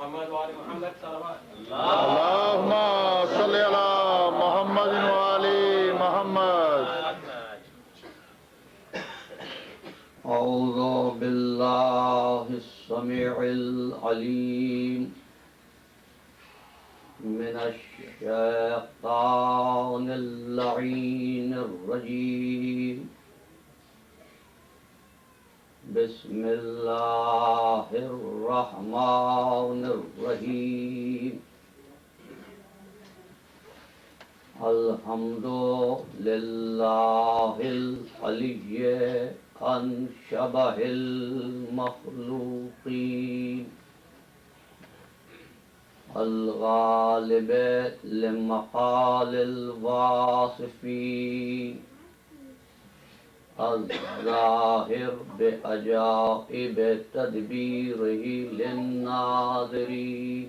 محمد وآل محمد صلوات اللهم صل على محمد وآل محمد. أعوذ بالله السميع العليم من الشيطان اللعين الرجيم. بسم الله الرحمن الرحيم. الحمد لله العلي عن شبه المخلوقين الغالب لمقال الواصفين الظاهر بعجائب تدبيره للناظرين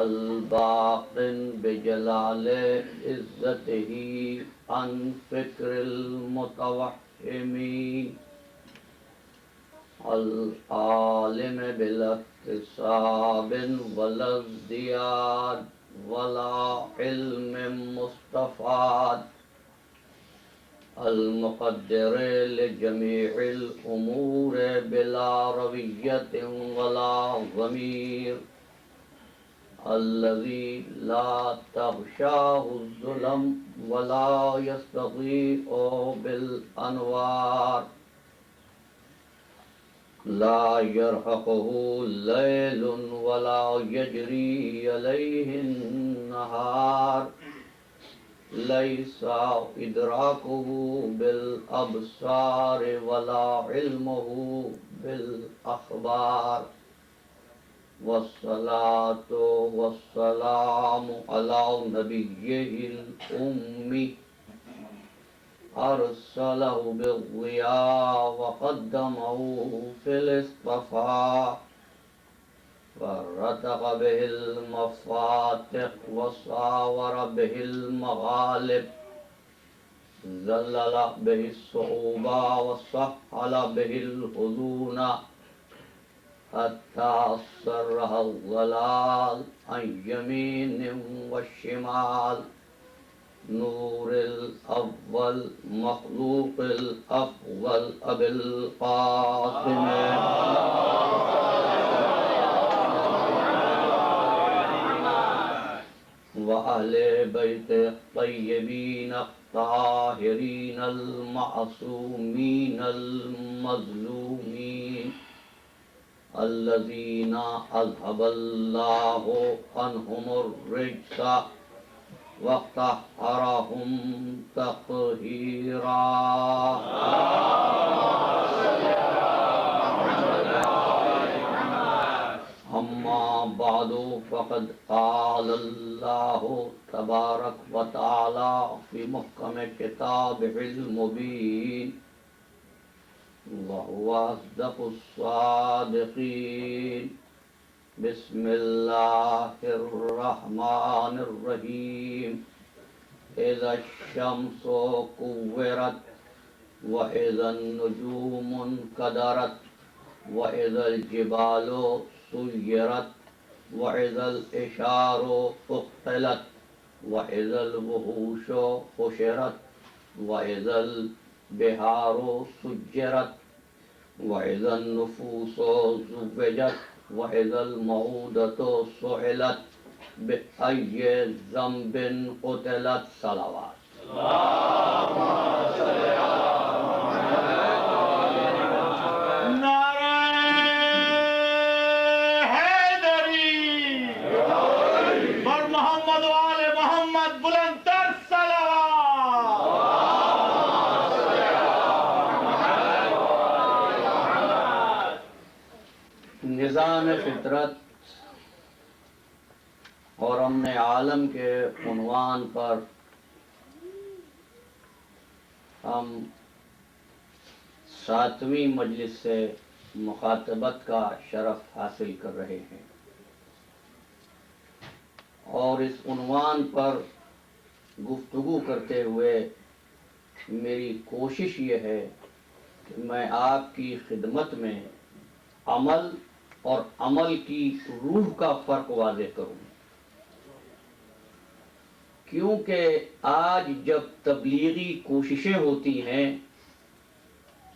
الباطن بجلال عزته عن فكر المتوهمين العالم بلا اكتساب ولا ازدياد ولا علم مستفاد المقدر لجميع الأمور بلا روية ولا ضمير الذي لا تغشاه الظلم ولا يستضيء بالأنوار لا يرهقه ليل ولا يجري عليه النهار ليس إدراكه بالأبصار ولا علمه بالأخبار والصلاة والسلام على نبيه الأمي أرسله بالضياء وقدمه في الاصطفاء فرتق به المفاتح وصاور به المغالب ذلل به الصعوبة وسهل به الحزون حتى سرها الضلال عن يمين والشمال نور الأول مخلوق الأفضل أبي القاسم وأهل بيت الطيبين الطاهرين المعصومين المظلومين الذين أذهب الله عنهم الرجس وطهرهم تطهيرا. أما بعد فقد قال الله تبارك وتعالى في محكم كتابه المبين وهو أصدق الصادقين. بسم الله الرحمن الرحيم. إذا الشمس كورت وإذا النجوم انكدرت وإذا الجبال سيرت وإذا الإشار أقتلت وإذا الوحوش حشرت وإذا البحار سجرت وإذا النفوس زوجت وإذا الموءودة سئلت بأي ذنب قتلت. صلوات. نظام فطرت اور امن عالم کے عنوان پر ہم 7ویں مجلس سے مخاطبت کا شرف حاصل کر رہے ہیں اور اس عنوان پر گفتگو کرتے ہوئے میری کوشش یہ ہے کہ میں آپ کی خدمت میں عمل اور عمل کی روح کا فرق واضح کروں، کیونکہ آج جب تبلیغی کوششیں ہوتی ہیں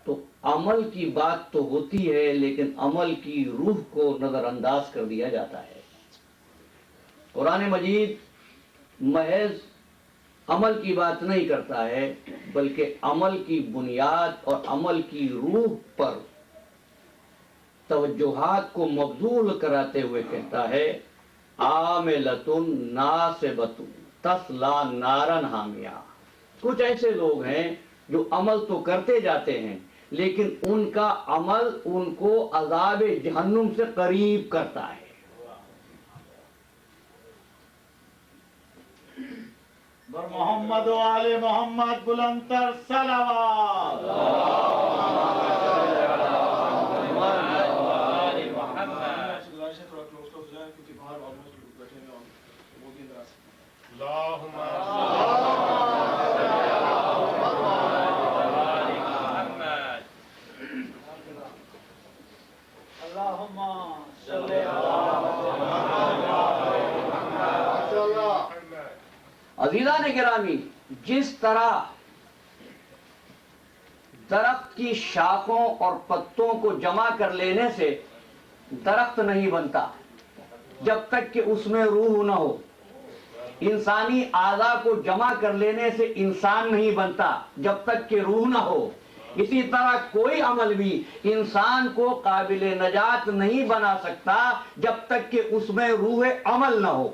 تو عمل کی بات تو ہوتی ہے لیکن عمل کی روح کو نظر انداز کر دیا جاتا ہے۔ قرآن مجید محض عمل کی بات نہیں کرتا ہے بلکہ عمل کی بنیاد اور عمل کی روح پر توجہات کو مبذول کراتے ہوئے کہتا ہے عاملۃ ناصبۃ تصلی نارا حامیہ۔ کچھ ایسے لوگ ہیں جو عمل تو کرتے جاتے ہیں لیکن ان کا عمل ان کو عذاب جہنم سے قریب کرتا ہے۔ بر محمد و آل محمد بلندتر صلوات۔ عزیزان گرامی، جس طرح درخت کی شاخوں اور پتوں کو جمع کر لینے سے درخت نہیں بنتا جب تک کہ اس میں روح نہ ہو، انسانی اعضاء کو جمع کر لینے سے انسان نہیں بنتا جب تک کہ روح نہ ہو، اسی طرح کوئی عمل بھی انسان کو قابل نجات نہیں بنا سکتا جب تک کہ اس میں روح عمل نہ ہو۔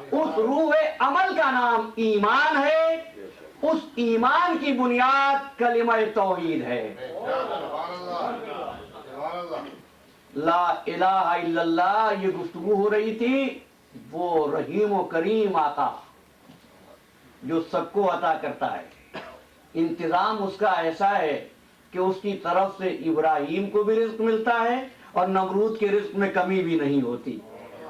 اس روح عمل کا نام ایمان ہے، اس ایمان کی بنیاد کلمہ توحید ہے۔ لا الہ الا اللہ، یہ گفتگو ہو رہی تھی وہ رحیم و کریم آقا جو سب کو عطا کرتا ہے۔ انتظام اس کا ایسا ہے کہ اس کی طرف سے ابراہیم کو بھی رزق ملتا ہے اور نمرود کے رزق میں کمی بھی نہیں ہوتی،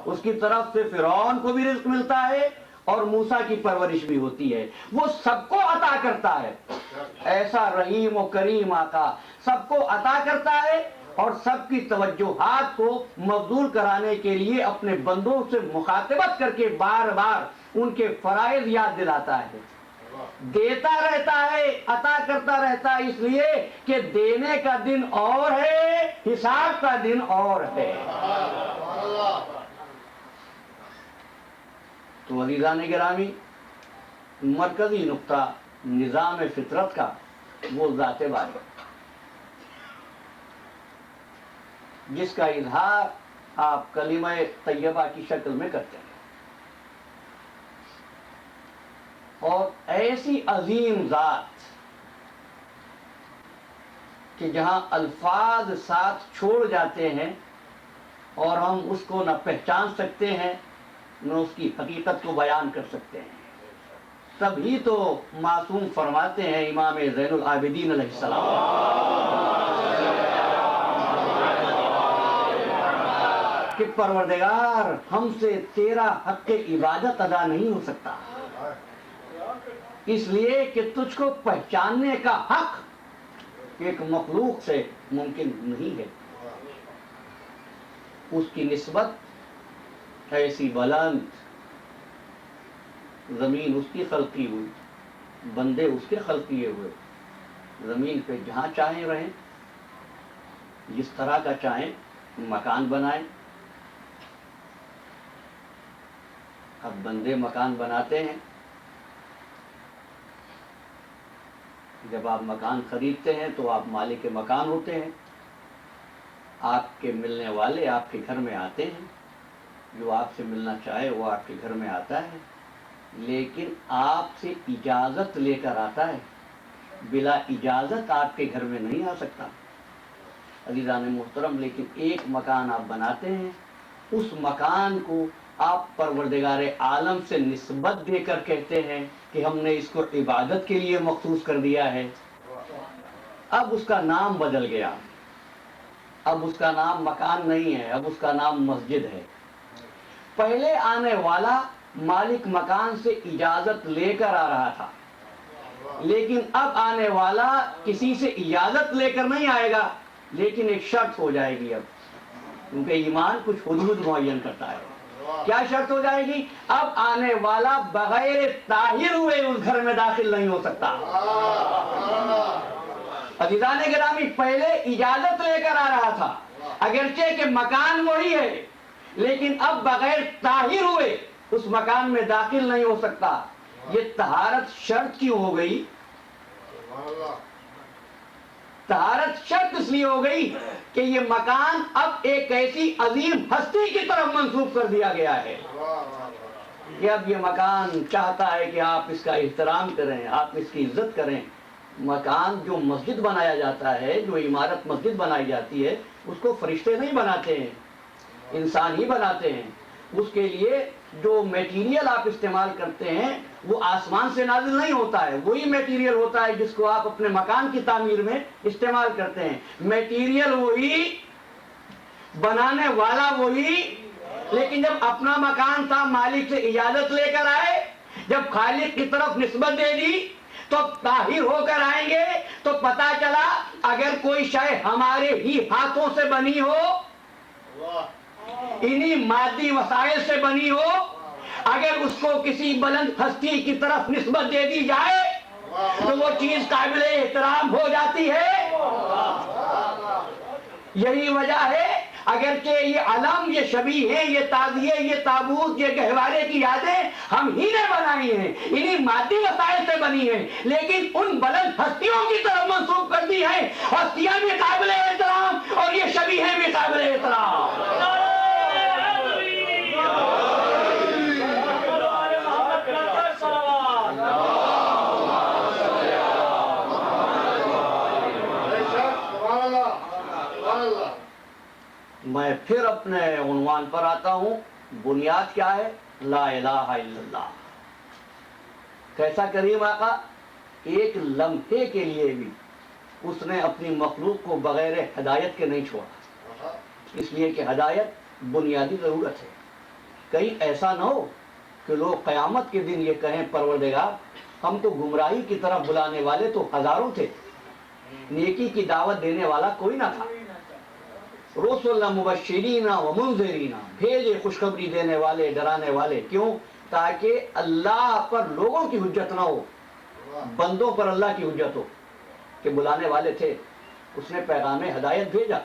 اس کی طرف سے فرعون کو بھی رزق ملتا ہے اور موسیٰ کی پرورش بھی ہوتی ہے، وہ سب کو عطا کرتا ہے۔ ایسا رحیم و کریم آقا سب کو عطا کرتا ہے اور سب کی توجہات کو مبذول کرانے کے لیے اپنے بندوں سے مخاطبت کر کے بار بار ان کے فرائض یاد دلاتا ہے۔ دیتا رہتا ہے، عطا کرتا رہتا ہے، اس لیے کہ دینے کا دن اور ہے، حساب کا دن اور ہے۔ تو عزیزان گرامی، مرکزی نقطہ نظام فطرت کا وہ ذات باری جس کا اظہار آپ کلمہ طیبہ کی شکل میں کرتے ہیں، اور ایسی عظیم ذات کہ جہاں الفاظ ساتھ چھوڑ جاتے ہیں اور ہم اس کو نہ پہچان سکتے ہیں نہ اس کی حقیقت کو بیان کر سکتے ہیں، تبھی تو معصوم فرماتے ہیں امام زین العابدین علیہ السلام کہ پروردگار ہم سے تیرا حق عبادت ادا نہیں ہو سکتا، اس لیے کہ تجھ کو پہچاننے کا حق ایک مخلوق سے ممکن نہیں ہے۔ اس کی نسبت ایسی بلند، زمین اس کی خلق کی ہوئی، بندے اس کے خلق کیے ہوئے، زمین پہ جہاں چاہیں رہیں، جس طرح کا چاہیں مکان بنائیں۔ اب بندے مکان بناتے ہیں، جب آپ مکان خریدتے ہیں تو آپ مالک مکان ہوتے ہیں، آپ کے ملنے والے آپ کے گھر میں آتے ہیں، جو آپ سے ملنا چاہے وہ آپ کے گھر میں آتا ہے، لیکن آپ سے اجازت لے کر آتا ہے، بلا اجازت آپ کے گھر میں نہیں آ سکتا۔ عزیزان محترم، لیکن ایک مکان آپ بناتے ہیں، اس مکان کو آپ پروردگار عالم سے نسبت دے کر کہتے ہیں کہ ہم نے اس کو عبادت کے لیے مخصوص کر دیا ہے۔ اب اس کا نام بدل گیا، اب اس کا نام مکان نہیں ہے، اب اس کا نام مسجد ہے۔ پہلے آنے والا مالک مکان سے اجازت لے کر آ رہا تھا، لیکن اب آنے والا کسی سے اجازت لے کر نہیں آئے گا، لیکن ایک شرط ہو جائے گی اب کیونکہ ایمان کچھ حدود معین کرتا ہے. کیا شرط ہو جائے گی؟ اب آنے والا بغیر طاہر ہوئے اس گھر میں داخل نہیں ہو سکتا. عزیزان گرامی، پہلے اجازت لے کر آ رہا تھا، اگرچہ کہ مکان وہی ہے، لیکن اب بغیر طاہر ہوئے اس مکان میں داخل نہیں ہو سکتا. یہ طہارت شرط کیوں ہو گئی؟ طہارت شرط اس لیے ہو گئی کہ یہ مکان اب ایک ایسی عظیم ہستی کی طرف منسوب کر دیا گیا ہے کہ اب یہ مکان چاہتا ہے کہ آپ اس کا احترام کریں، آپ اس کی عزت کریں. مکان جو مسجد بنایا جاتا ہے، جو عمارت مسجد بنائی جاتی ہے، اس کو فرشتے نہیں بناتے ہیں، انسان ہی بناتے ہیں. اس کے لیے جو میٹیریل آپ استعمال کرتے ہیں وہ آسمان سے نازل نہیں ہوتا ہے، وہی میٹیریل ہوتا ہے جس کو آپ اپنے مکان کی تعمیر میں استعمال کرتے ہیں. میٹیریل وہی، بنانے والا وہی، لیکن جب اپنا مکان تھا مالک سے اجازت لے کر آئے، جب خالق کی طرف نسبت دے دی تو طاہر ہو کر آئیں گے تو پتا چلا اگر کوئی شے ہمارے ہی ہاتھوں سے بنی ہو، انہی مادی وسائل سے بنی ہو، اگر اس کو کسی بلند ہستی کی طرف نسبت دے دی جائے تو وہ چیز قابل احترام ہو جاتی ہے. یہی وجہ ہے اگرچہ یہ علم، یہ شبیہ ہیں، یہ تعزیے، یہ تابوت، یہ گہوارے کی یادیں ہم ہی نے بنائی ہیں، انہی مادی وسائل سے بنی ہیں، لیکن ان بلند ہستیوں کی طرف منسوب کر دی ہیں. ہستیاں بھی قابل احترام اور یہ شبیہیں بھی قابل احترام. میں پھر اپنے عنوان پر آتا ہوں. بنیاد کیا ہے؟ لا الہ الا اللہ. کیسا کریم آقا، ایک لمحے کے لیے بھی اس نے اپنی مخلوق کو بغیر ہدایت کے نہیں چھوڑا، اس لیے کہ ہدایت بنیادی ضرورت ہے. کہیں ایسا نہ ہو کہ لوگ قیامت کے دن یہ کہیں پروردگار ہم تو گمراہی کی طرف بلانے والے تو ہزاروں تھے، نیکی کی دعوت دینے والا کوئی نہ تھا. رسول مبشرین و منذرین، بھیجے خوشخبری دینے والے، ڈرانے والے. کیوں؟ تاکہ اللہ پر لوگوں کی حجت نہ ہو، بندوں پر اللہ کی حجت ہو. کہ بلانے والے تھے، اس نے پیغام ہدایت بھیجا،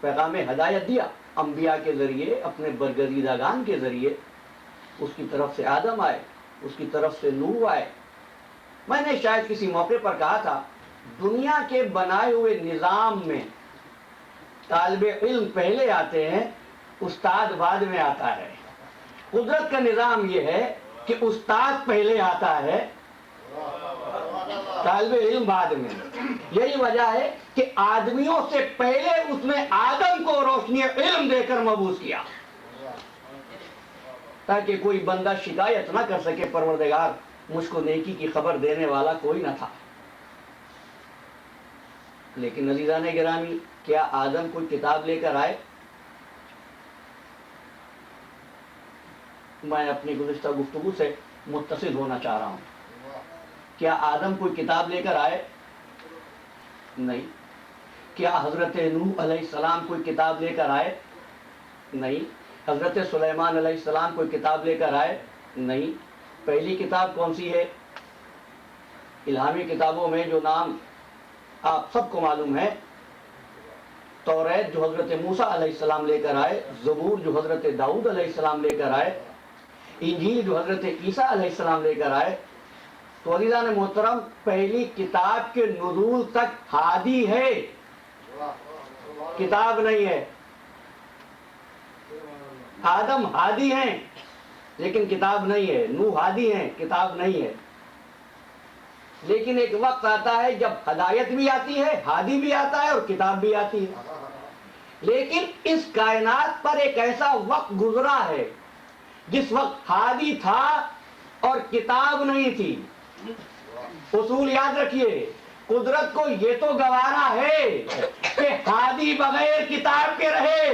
پیغام ہدایت دیا انبیاء کے ذریعے، اپنے برگزیدگان کے ذریعے. اس کی طرف سے آدم آئے، اس کی طرف سے نوح آئے. میں نے شاید کسی موقع پر کہا تھا، دنیا کے بنائے ہوئے نظام میں طالب علم پہلے آتے ہیں، استاد بعد میں آتا ہے. قدرت کا نظام یہ ہے کہ استاد پہلے آتا ہے، طالب علم بعد میں. یہی وجہ ہے کہ آدمیوں سے پہلے اس نے آدم کو روشنی علم دے کر مبعوث کیا، تاکہ کوئی بندہ شکایت نہ کر سکے پروردگار مجھ کو نیکی کی خبر دینے والا کوئی نہ تھا. لیکن عزیزان گرامی، کیا آدم کوئی کتاب لے کر آئے؟ میں اپنی گزشتہ گفتگو سے متصل ہونا چاہ رہا ہوں. کیا آدم کوئی کتاب لے کر آئے؟ نہیں. کیا حضرت نوح علیہ السلام کوئی کتاب لے کر آئے؟ نہیں. حضرت سلیمان علیہ السلام کوئی کتاب لے کر آئے؟ نہیں. پہلی کتاب کون سی ہے؟ الہامی کتابوں میں جو نام آپ سب کو معلوم ہے، توریت جو حضرت موسیٰ علیہ السلام لے کر آئے، زبور جو حضرت داؤد علیہ السلام لے کر آئے، انجیل جو حضرت عیسیٰ علیہ السلام لے کر آئے. تو عزیزان محترم، پہلی کتاب کے نزول تک ہادی ہے، کتاب نہیں ہے. آدم ہادی ہیں لیکن کتاب نہیں ہے، نوح ہادی ہیں، کتاب نہیں ہے. لیکن ایک وقت آتا ہے جب ہدایت بھی آتی ہے، ہادی بھی آتا ہے اور کتاب بھی آتی ہے. لیکن اس کائنات پر ایک ایسا وقت گزرا ہے جس وقت ہادی تھا اور کتاب نہیں تھی. اصول یاد رکھیے، قدرت کو یہ تو گوارا ہے کہ ہادی بغیر کتاب کے رہے،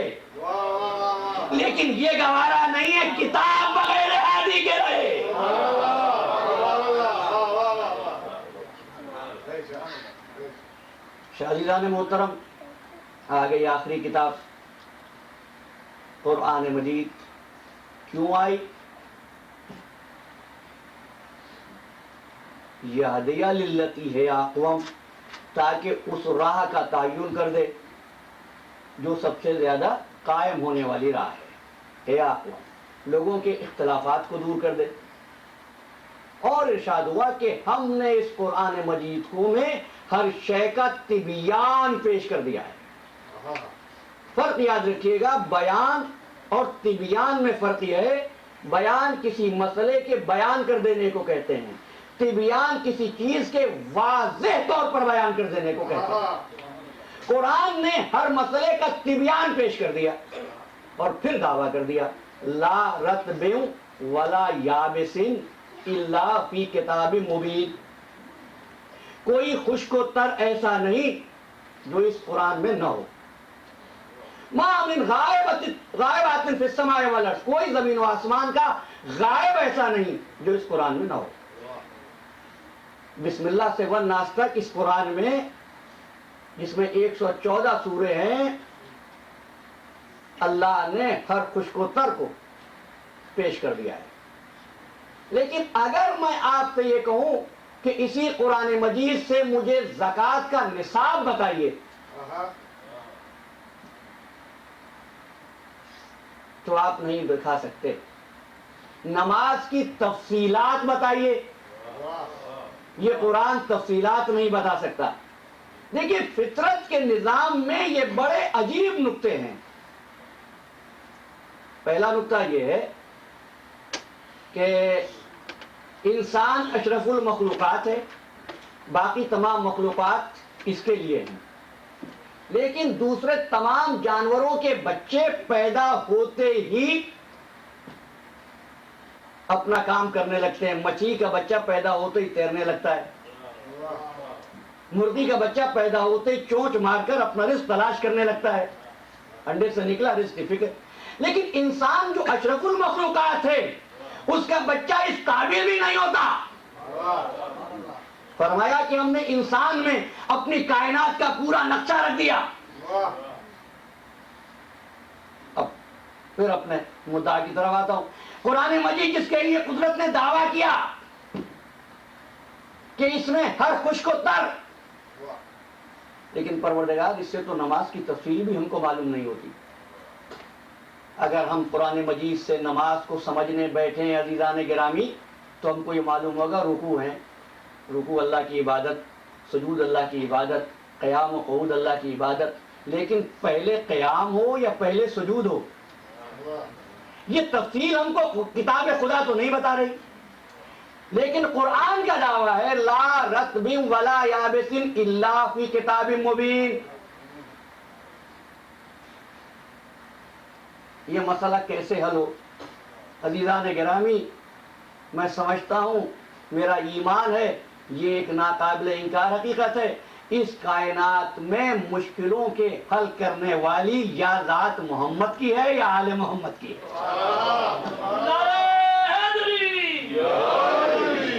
لیکن یہ گوارا نہیں ہے کتاب بغیر ہادی کے رہے. عزیزان محترم، آ گئی آخری کتاب قرآن مجید کیوں آئی؟ یہدیٰ للتی ہے اقوام، تاکہ اس راہ کا تعین کر دے جو سب سے زیادہ قائم ہونے والی راہ ہے اقوام، لوگوں کے اختلافات کو دور کر دے۔ اور ارشاد ہوا کہ ہم نے اس قرآن مجید کو میں ہر شے کا تبیان پیش کر دیا ہے۔ فرق یاد رکھیے گا، بیان اور تبیان میں فرق یہ ہے، بیان کسی مسئلے کے بیان کر دینے کو کہتے ہیں، تبیان کسی چیز کے واضح طور پر بیان کر دینے کو کہتے ہیں۔ قرآن نے ہر مسئلے کا تبیان پیش کر دیا اور پھر دعویٰ کر دیا لا رطب ولا یابس الا فی کتاب مبین، کوئی خشک و تر ایسا نہیں جو اس قرآن میں نہ ہو۔ ما من غائبات فی السماء والارض، کوئی زمین و آسمان کا غائب ایسا نہیں جو اس قرآن میں نہ ہو۔ بسم اللہ سے والناس تک اس قرآن میں، جس میں 114 سورے ہیں، اللہ نے ہر خشک و تر کو پیش کر دیا ہے۔ لیکن اگر میں آپ سے یہ کہوں کہ اسی قرآن مجید سے مجھے زکوٰۃ کا نصاب بتائیے، تو آپ نہیں دکھا سکتے۔ نماز کی تفصیلات بتائیے، یہ قرآن تفصیلات نہیں بتا سکتا۔ دیکھیے فطرت کے نظام میں یہ بڑے عجیب نکتے ہیں۔ پہلا نکتہ یہ ہے کہ انسان اشرف المخلوقات ہے، باقی تمام مخلوقات اس کے لیے ہیں، لیکن دوسرے تمام جانوروں کے بچے پیدا ہوتے ہی اپنا کام کرنے لگتے ہیں۔ مچھلی کا بچہ پیدا ہوتے ہی تیرنے لگتا ہے، مرغی کا بچہ پیدا ہوتے ہی چونچ مار کر اپنا رزق تلاش کرنے لگتا ہے، انڈے سے نکلا رزق کی فکر۔ لیکن انسان جو اشرف المخلوقات ہے، اس کا بچہ اس قابل بھی نہیں ہوتا۔ فرمایا کہ ہم نے انسان میں اپنی کائنات کا پورا نقشہ رکھ دیا۔ اب پھر اپنے مدعا کی طرف آتا ہوں۔ قرآن مجید جس کے لیے قدرت نے دعویٰ کیا کہ اس میں ہر خشک و تر، لیکن پروردگار اس سے تو نماز کی تفصیل بھی ہم کو معلوم نہیں ہوتی۔ اگر ہم قرآن مجید سے نماز کو سمجھنے بیٹھیں عزیزان گرامی، تو ہم کو یہ معلوم ہوگا رکوع ہے، رکوع اللہ کی عبادت، سجود اللہ کی عبادت، قیام و قعود اللہ کی عبادت، لیکن پہلے قیام ہو یا پہلے سجود ہو، یہ تفصیل ہم کو کتاب خدا تو نہیں بتا رہی۔ لیکن قرآن کا دعویٰ ہے لا رطب ولا یابس الا فی کتاب مبین۔ یہ مسئلہ کیسے حل ہو؟ عزیزان گرامی، میں سمجھتا ہوں، میرا ایمان ہے، یہ ایک ناقابل انکار حقیقت ہے، اس کائنات میں مشکلوں کے حل کرنے والی یا ذات محمد کی ہے یا آل محمد کی ہے۔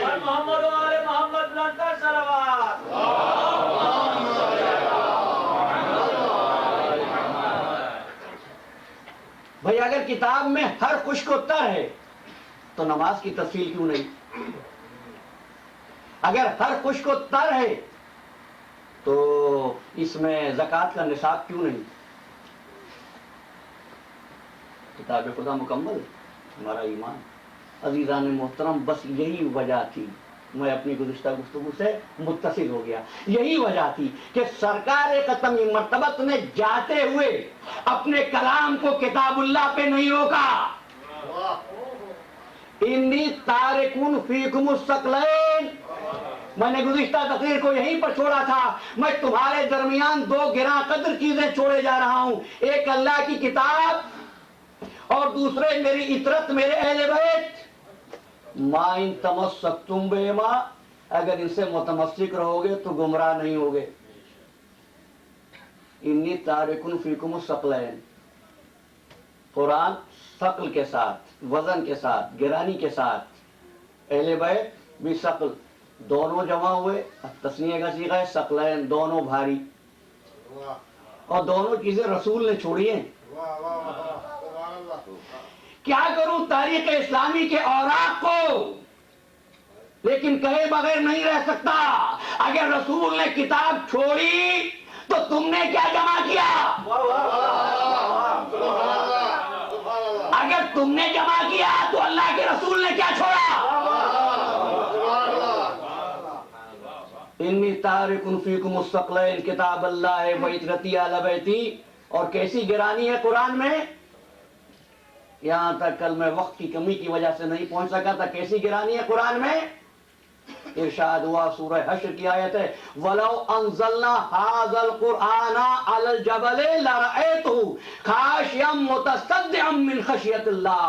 محمد و آل محمد بلندر صلوات۔ بھئی اگر کتاب میں ہر خشک و تر ہے تو نماز کی تفصیل کیوں نہیں؟ اگر ہر خشک و تر ہے تو اس میں زکوٰۃ کا نصاب کیوں نہیں؟ کتاب خدا مکمل ہے، ہمارا ایمان۔ عزیزان محترم، بس یہی وجہ تھی، میں اپنی گزشتہ گفتگو سے متصل ہو گیا، یہی وجہ تھی کہ سرکار ختم مرتبت نے جاتے ہوئے اپنے کلام کو کتاب اللہ پہ نہیں روکا۔ انی تارکون فیکم الثقلین، میں نے گزشتہ تقریر کو یہیں پر چھوڑا تھا، میں تمہارے درمیان دو گراں قدر چیزیں چھوڑے جا رہا ہوں، ایک اللہ کی کتاب اور دوسرے میری اطرت، میرے اہل بیت۔ ما ان تمسکتم بہما، اگر ان سے متمسک رہو گے تو گمراہ نہیں ہوگے۔ انی تارکن فیکم الثقلین، قرآن ثقل کے ساتھ، وزن کے ساتھ، گرانی کے ساتھ، اہل بیت بھی ثقل، دونوں جمع ہوئے، تثنیہ کا صیغہ ہے، ثقلین، دونوں بھاری، اور دونوں چیزیں رسول نے چھوڑی ہیں۔ کیا کروں تاریخ اسلامی کے اوراق کو، لیکن کہے بغیر نہیں رہ سکتا۔ اگر رسول نے کتاب چھوڑی تو تم نے کیا جمع کیا؟ اگر تم نے جمع کیا تو اللہ کے رسول نے کیا چھوڑا؟ انی تارک فیکم الثقلین کتاب اللہ و عترتی اہل بیتی۔ اور کیسی گرانی ہے قرآن میں، یہاں تک کل میں وقت کی کمی کی وجہ سے نہیں پہنچ سکا تھا۔ کیسی گرانی ہے قرآن میں؟ ارشاد ہوا سورہ حشر کی آیت ہے وَلَوْ أَنزَلْنَا هَذَا الْقُرْآنَ عَلَى الْجَبَلِ لَرَأَيْتَهُ خَاشِعًا مُتَصَدِّعًا مِّنْ خَشْيَةِ اللَّهِ۔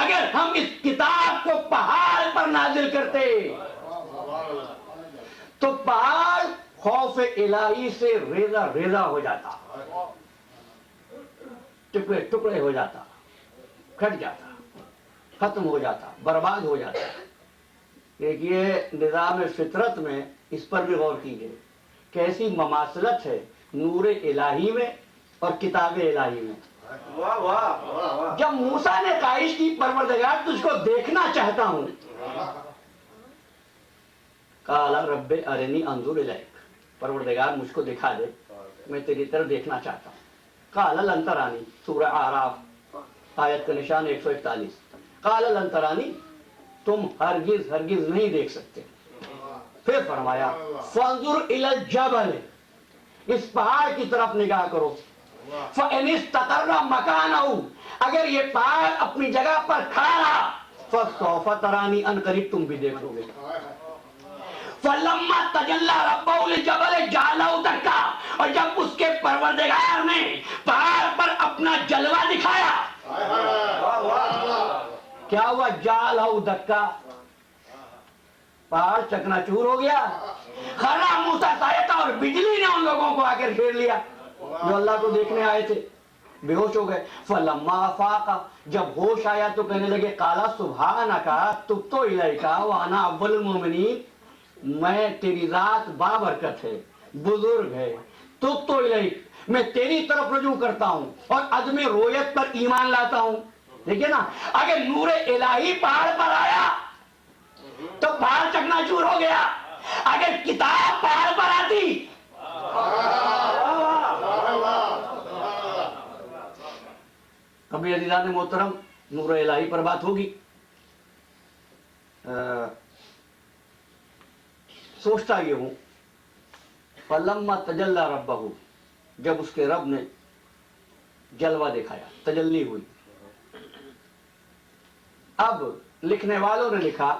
اگر ہم اس کتاب کو پہاڑ پر نازل کرتے تو پہاڑ خوف الہی سے ریزہ ریزہ ہو جاتا، ٹکڑے ٹکڑے ہو جاتا، کھٹ جاتا، ختم ہو جاتا، برباد ہو جاتا۔ دیکھیے نظام فطرت میں اس پر بھی غور کیجیے، کیسی مماثلت ہے نور الہی میں اور کتاب الہی میں۔ جب موسیٰ نے خواہش کی پروردگار تجھ کو دیکھنا چاہتا ہوں، قال رب ارنی انظر الیک، پروردگار مجھ کو دکھا دے، میں تیری طرف دیکھنا چاہتا ہوں۔ قال لن ترانی، سورہ اعراف آیت کا نشان 141۔ قال لن ترانی، تم ہرگز ہرگز نہیں دیکھ سکتے۔ پھر فرمایا فانظر الی الجبل، اس پہاڑ کی طرف نگاہ کرو، فإن استقر مکانہ، اگر یہ پہاڑ اپنی جگہ پر کھڑا رہا، فسوف ترانی، ان قریب تم بھی دیکھو گے۔ فلما تجلی ربہ للجبل جعلہ دکا، اور جب اس کے پروردگار نے پہاڑ پر اپنا جلوہ دکھایا، کیا ہوا؟ جعلہ دکا، پہاڑ چکنا چور ہو گیا۔ خرا موسیٰ صاعقہ، اور بجلی نے ان لوگوں کو آ کر گھیر لیا جو اللہ کو دیکھنے آئے تھے، بے ہوش ہو گئے۔ فلما افاق، جب ہوش آیا تو کہنے لگے قال سبحانک تبت الیک وانا اول المؤمنین، میں تیری ذات بابرکت ہے، بزرگ ہے، تبت الیک، میں تیری طرف رجوع کرتا ہوں اور عدم رویت پر ایمان لاتا ہوں۔ دیکھیے نا، اگر نور الہی پہاڑ پر آیا تو پہاڑ چکنا چور ہو گیا، اگر کتاب پہاڑ پر آتی کبھی عزیزان محترم نور الہی پر بات ہوگی۔ سوچتا یہ ہوں فلما تجلی ربہ، جب اس کے رب نے جلوہ دکھایا، تجلی ہوئی۔ اب لکھنے والوں نے لکھا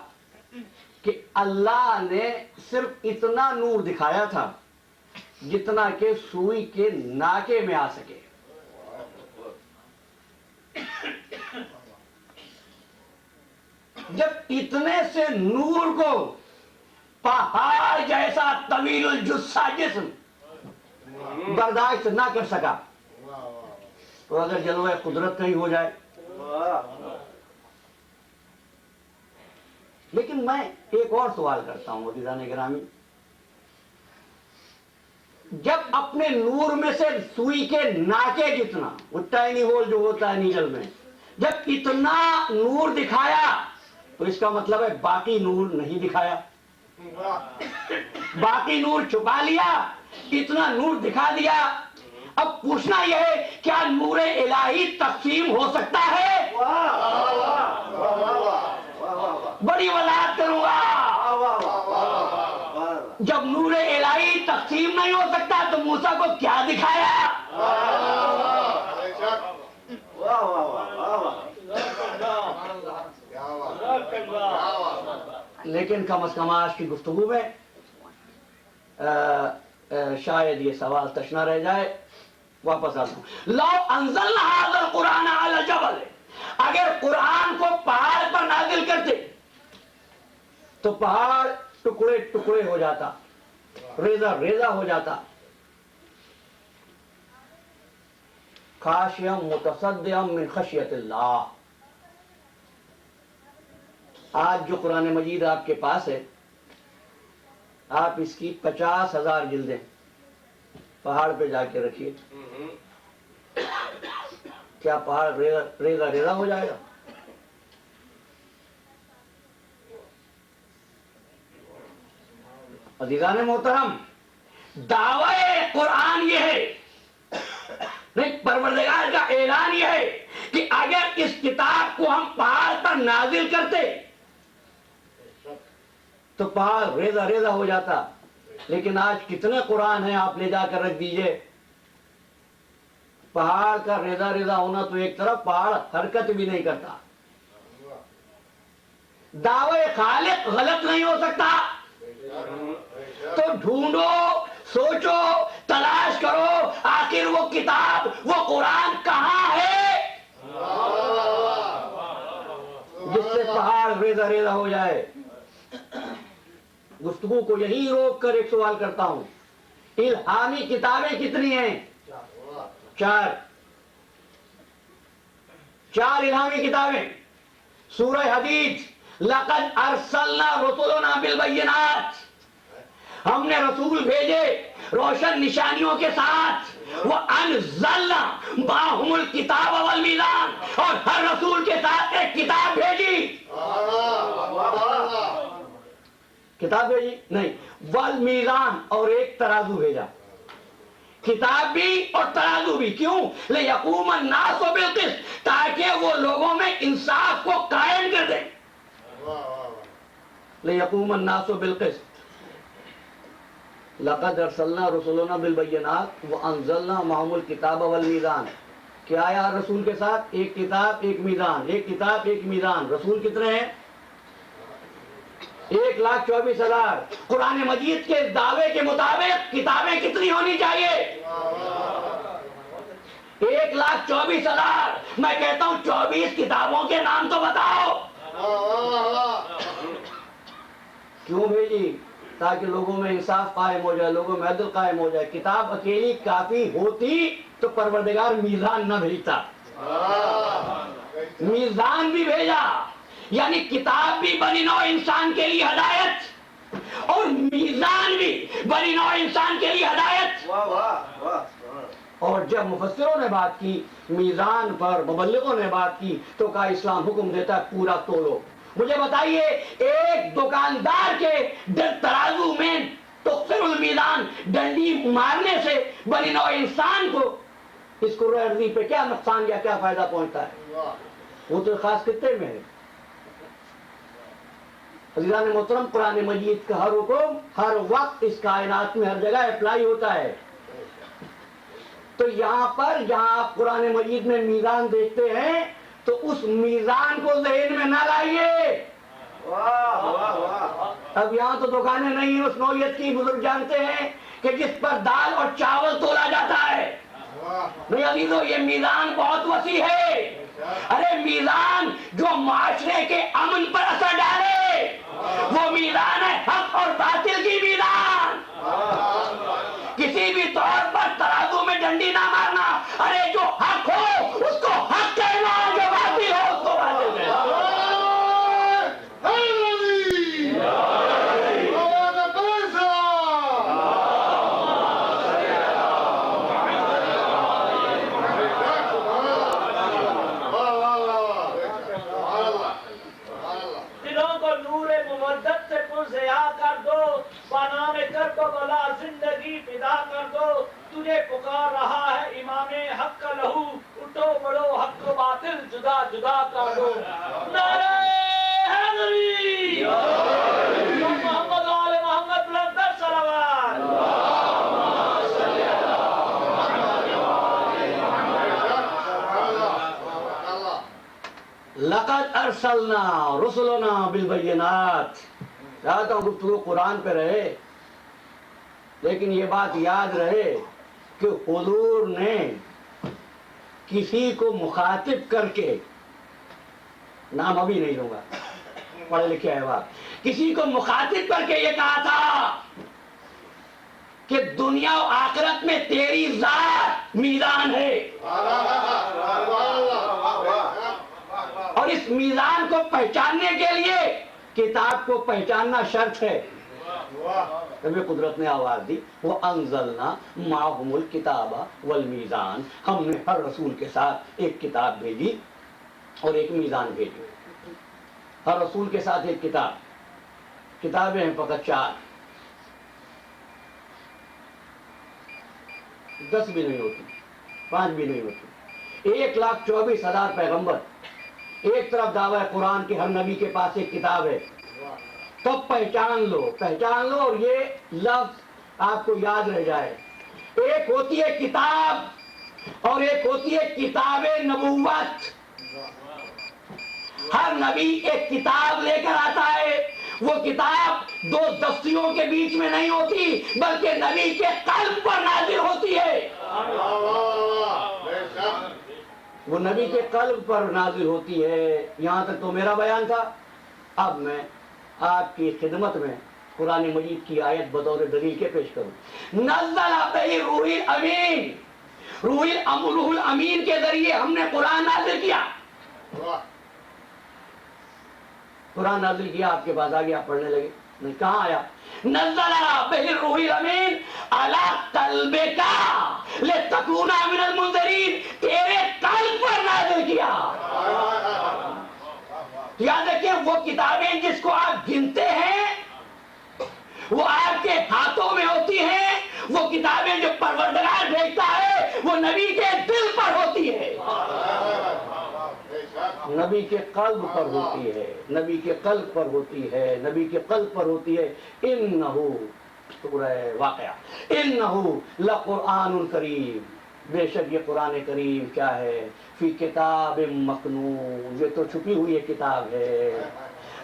کہ اللہ نے صرف اتنا نور دکھایا تھا جتنا کہ سوئی کے ناکے میں آ سکے۔ جب اتنے سے نور کو پہاڑ جیسا طویل الجثہ جسم برداشت نہ کر سکا تو اگر جلوہ قدرت کہیں ہو جائے۔ لیکن میں ایک اور سوال کرتا ہوں عزیزان گرامی، جب اپنے نور میں سے سوئی کے ناکے جتنا، وہ ٹائنی ہول جو ہوتا ہے نیڈل میں، جب اتنا نور دکھایا تو اس کا مطلب ہے باقی نور نہیں دکھایا، باقی نور چھپا لیا، اتنا نور دکھا دیا۔ اب پوچھنا یہ ہے کیا نور الہی تقسیم ہو سکتا ہے؟ بڑی وضاحت کروں گا، جب نور الہی تقسیم نہیں ہو سکتا تو موسیٰ کو کیا دکھایا؟ لیکن کم از کم آج کی گفتگو میں شاید یہ سوال تشنا رہ جائے، واپس آتا ہوں۔ لو انزلنا هذا القرآن على جبل، اگر قرآن کو پہاڑ پر نازل کرتے تو پہاڑ ٹکڑے ٹکڑے ہو جاتا، ریزہ ریزہ ہو جاتا۔ خاشعا متصدعا من خشیت اللہ۔ آج جو قرآن مجید آپ کے پاس ہے، آپ اس کی 50,000 جلدیں پہاڑ پہ جا کے رکھیے، کیا پہاڑ ریزہ ریزہ ہو جائے گا؟ عزیزان محترم، دعوی قرآن یہ ہے، نہیں، پروردگار کا اعلان یہ ہے کہ اگر اس کتاب کو ہم پہاڑ پر نازل کرتے تو پہاڑ ریزہ ریزہ ہو جاتا. لیکن آج کتنے قرآن ہیں آپ لے جا کر رکھ دیجئے، پہاڑ کا ریزہ ریزہ ہونا تو ایک طرف، پہاڑ حرکت بھی نہیں کرتا. دعوی خالق غلط نہیں ہو سکتا، تو ڈھونڈو، سوچو، تلاش کرو، آخر وہ کتاب، وہ قرآن کہاں ہے جس سے پہاڑ ریزہ ریزہ ہو جائے. گفتگو کو یہی روک کر ایک سوال کرتا ہوں، الہامی کتابیں کتنی ہیں؟ چار الہامی کتابیں. سورہ حدید، لقد ارسلنا رسلنا بالبینات، ہم نے رسول بھیجے روشن نشانیوں کے ساتھ. وَأَنزَلْنَا مَعَهُمُ الْكِتَابَ وَالْمِيزَانَ، اور ہر رسول کے ساتھ ایک کتاب بھیجی. کتاب بھیجی نہیں، والمیزان، اور ایک ترازو بھیجا. کتاب بھی اور ترازو بھی. کیوں؟ لِيَقُومَ النَّاسُ بِالْقِسْطِ، تاکہ وہ لوگوں میں انصاف کو قائم کر دیں. لِيَقُومَ النَّاسُ بِالْقِسْطِ، لقد ارسلنا رسلنا بالبینات وانزلنا معهم الکتاب والمیزان. کیا آیا رسول کے ساتھ؟ ایک کتاب ایک میزان، ایک کتاب ایک میزان. رسول کتنے ہیں؟ 1,24,000. قرآن مجید کے دعوے کے مطابق کتابیں کتنی ہونی چاہیے؟ 1,24,000. میں کہتا ہوں 24 کتابوں کے نام تو بتاؤ. کیوں بھیجی؟ تاکہ لوگوں میں انصاف قائم ہو جائے، لوگوں میں عدل قائم ہو جائے. کتاب اکیلی کافی ہوتی تو پروردگار میزان نہ بھیجتا. میزان بھی بھیجا، یعنی کتاب بھی بنی نوع انسان کے لیے ہدایت، اور میزان بھی بنی نوع انسان کے لیے ہدایت. اور جب مفسروں نے بات کی میزان پر، مبلغوں نے بات کی، تو کہا اسلام حکم دیتا ہے پورا تولو. مجھے بتائیے، ایک دکاندار کے ترازو میں تخسر المیزان، ڈنڈی مارنے سے بنی نوع انسان کو، اس کو ارضی پہ کیا نقصان یا کیا فائدہ پہنچتا ہے؟ وہ تو خاص خطے میں ہے. عزیزان محترم، قرآن مجید کا ہر حکم ہر وقت اس کائنات میں ہر جگہ اپلائی ہوتا ہے. تو یہاں پر جہاں آپ قرآن مجید میں میزان دیکھتے ہیں تو اس میزان کو ذہن میں نہ لائیے. اب یہاں تو دکانیں نہیں ہیں اس نوعیت کی، بزرگ جانتے ہیں کہ جس پر دال اور چاول تولا جاتا ہے. نہیں عزیزو، یہ میزان بہت وسیع ہے. ارے میزان جو معاشرے کے امن پر اثر ڈالے، وہ میزان ہے حق اور باطل کی میزان. کسی بھی طور پر ترازو میں ڈنڈی نہ مارنا. ارے جو حق ہو اس کو حق کہنا، جو باطل ہو اس کو باطل کہنا. دلوں کو نور مودت سے پرزیا کر دو، بنام کرب بلا زندگی فدا کر دو. تجھے پکار رہا ہے امام حق کا لہو، اٹھو بڑھو حق و باطل جدا جدا کر دو. نعرہ حیدری، محمد آل محمد بلند صلوات. لقد ارسلنا رسلنا بالبینات. چاہتا ہوں گفتگو قرآن پہ رہے، لیکن یہ بات یاد رہے کہ حضور نے کسی کو مخاطب کر کے، نام ابھی نہیں لوں گا، پڑھے لکھے احباب، کسی کو مخاطب کر کے یہ کہا تھا کہ دنیا و آخرت میں تیری ذات میزان ہے، اور اس میزان کو پہچاننے کے لیے کتاب کو پہچاننا شرط ہے. تبھی قدرت نے آواز دی وہ انزلنا معہم الکتاب والمیزان، ہم نے ہر رسول کے ساتھ ایک کتاب بھیجی اور ایک میزان بھیجی. ہر رسول کے ساتھ ایک کتاب. کتابیں ہیں فقط 4، 10 بھی نہیں ہوتی، 5 بھی نہیں ہوتی. 1,24,000 پیغمبر، ایک طرف دعویٰ قرآن کے ہر نبی کے پاس ایک کتاب ہے. تو پہچان لو اور یہ لفظ آپ کو یاد رہ جائے. ایک ہوتی ہے کتاب اور ایک ہوتی ہے کتاب نبوت. ہر نبی ایک کتاب لے کر آتا ہے. وہ کتاب 2 دستیوں کے بیچ میں نہیں ہوتی بلکہ نبی کے قلب پر نازل ہوتی ہے. وہ نبی کے قلب پر نازل ہوتی ہے. یہاں تک تو میرا بیان تھا. اب میں آپ کی خدمت میں قرآن مجید کی آیت بطور دلیل کے پیش کروں. نزل بہ روح الامین، روح الامین کے ذریعے ہم نے قرآن نازل کیا. قرآن نازل کیا آپ کے پاس آ گیا، آپ پڑھنے لگے. نہیں، کہاں آیا؟ نزل بہ الروح الامین علی قلبک لتکون من المنذرین، تیرے قلب پر نازل کیا. یاد رکھیں وہ کتابیں جس کو آپ گنتے ہیں وہ آپ کے ہاتھوں میں ہوتی ہیں. وہ کتابیں جو پروردگار بھیجتا ہے وہ نبی کے دل پر ہوتی ہے، نبی کے قلب پر ہوتی ہے، نبی کے قلب پر ہوتی ہے، نبی کے قلب پر ہوتی ہے. انہو، سورہ واقعہ، انہو لقرآن کریم، بے شک یہ قرآن کریم کیا ہے؟ فی کتاب مکنون، یہ تو چھپی ہوئی کتاب ہے.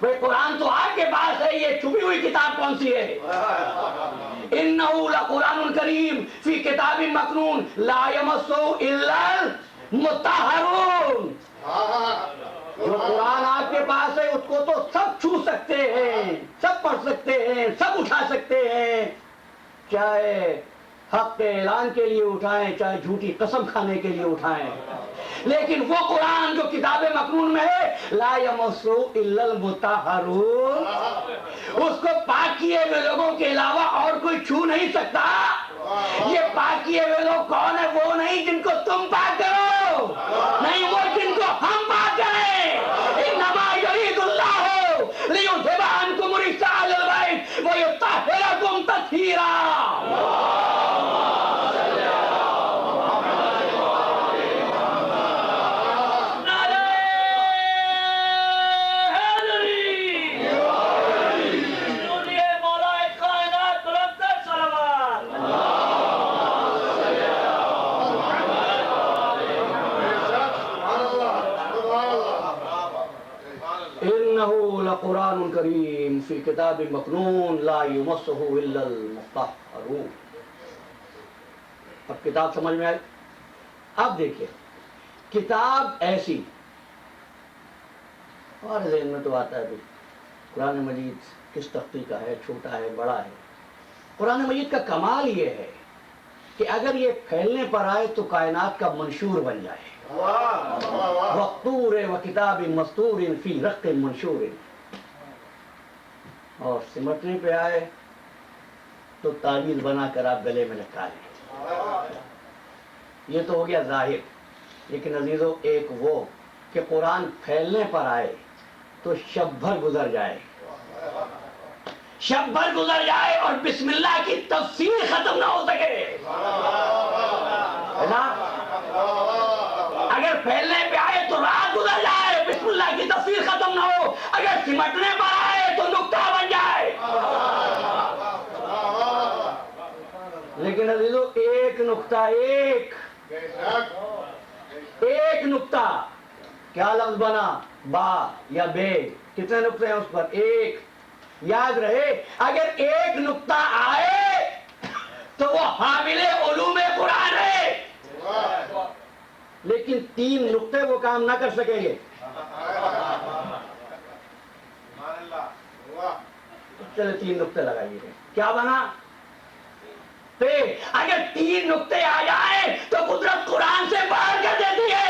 بھئی قرآن تو آپ کے پاس ہے، یہ چھپی ہوئی کتاب کون سی ہے؟ انہو لقرآن کریم فی کتاب مکنون لا یمسہ الا المطہرون. جو قرآن آپ کے پاس ہے اس کو تو سب چھو سکتے ہیں، سب پڑھ سکتے ہیں، سب اٹھا سکتے ہیں، چاہے حق کے اعلان کے لیے اٹھائیں چاہے جھوٹی قسم کھانے کے لیے اٹھائیں. لیکن وہ قرآن جو کتاب مکنون میں ہے لا یمسہ الا المطہرون، اس کو پاک کیے ہوئے لوگوں کے علاوہ اور کوئی چھو نہیں سکتا. یہ پاک کیے ہوئے لوگ کون ہیں؟ وہ نہیں جن کو تم پاک کرو، نہیں، وہ جن کو ہم پاک کریں. انما یرید اللہ لیذھب عنکم الرجس اہل البیت ویطہرکم تطہیرا. قرآن کریم فی کتاب مکنون لا یمسہ الا المطہرون. اب کتاب سمجھ میں آئی؟ اب دیکھیں کتاب ایسی، اور ذہن میں تو آتا ہے بھی قرآن مجید کس تختی کا ہے، چھوٹا ہے بڑا ہے. قرآن مجید کا کمال یہ ہے کہ اگر یہ پھیلنے پر آئے تو کائنات کا منشور بن جائے. وَالطُّورِ وَكِتَابٍ مَسْطُورٍ فِي رَقٍّ مَنشُورٍ. اور سمٹنے پہ آئے تو تعویذ بنا کر آپ گلے میں لٹکا لیں. یہ تو ہو گیا ظاہر. لیکن عزیزو ایک وہ کہ قرآن پھیلنے پر آئے تو شب بھر گزر جائے، شب بھر گزر جائے اور بسم اللہ کی تفسیر ختم نہ ہو سکے. اگر پھیلنے پہ آئے تو رات گزر جائے، بسم اللہ کی تفسیر ختم نہ ہو. اگر سمٹنے پر آئے تو نقطہ بن جائے. لیکن عزیزو ایک نقطہ، ایک نقطہ، کیا لفظ بنا؟ با یا بے. کتنے نقطے ہیں اس پر؟ ایک. یاد رہے اگر ایک نقطہ آئے تو وہ حامل علوم قرآن ہے. لیکن 3 نقطے وہ کام نہ کر سکیں گے. چلے 3 نقطے لگائیے. کیا بنا؟ پہ. اگر 3 نقطے آ جائیں تو قدرت قرآن سے باہر کر دیتی ہے.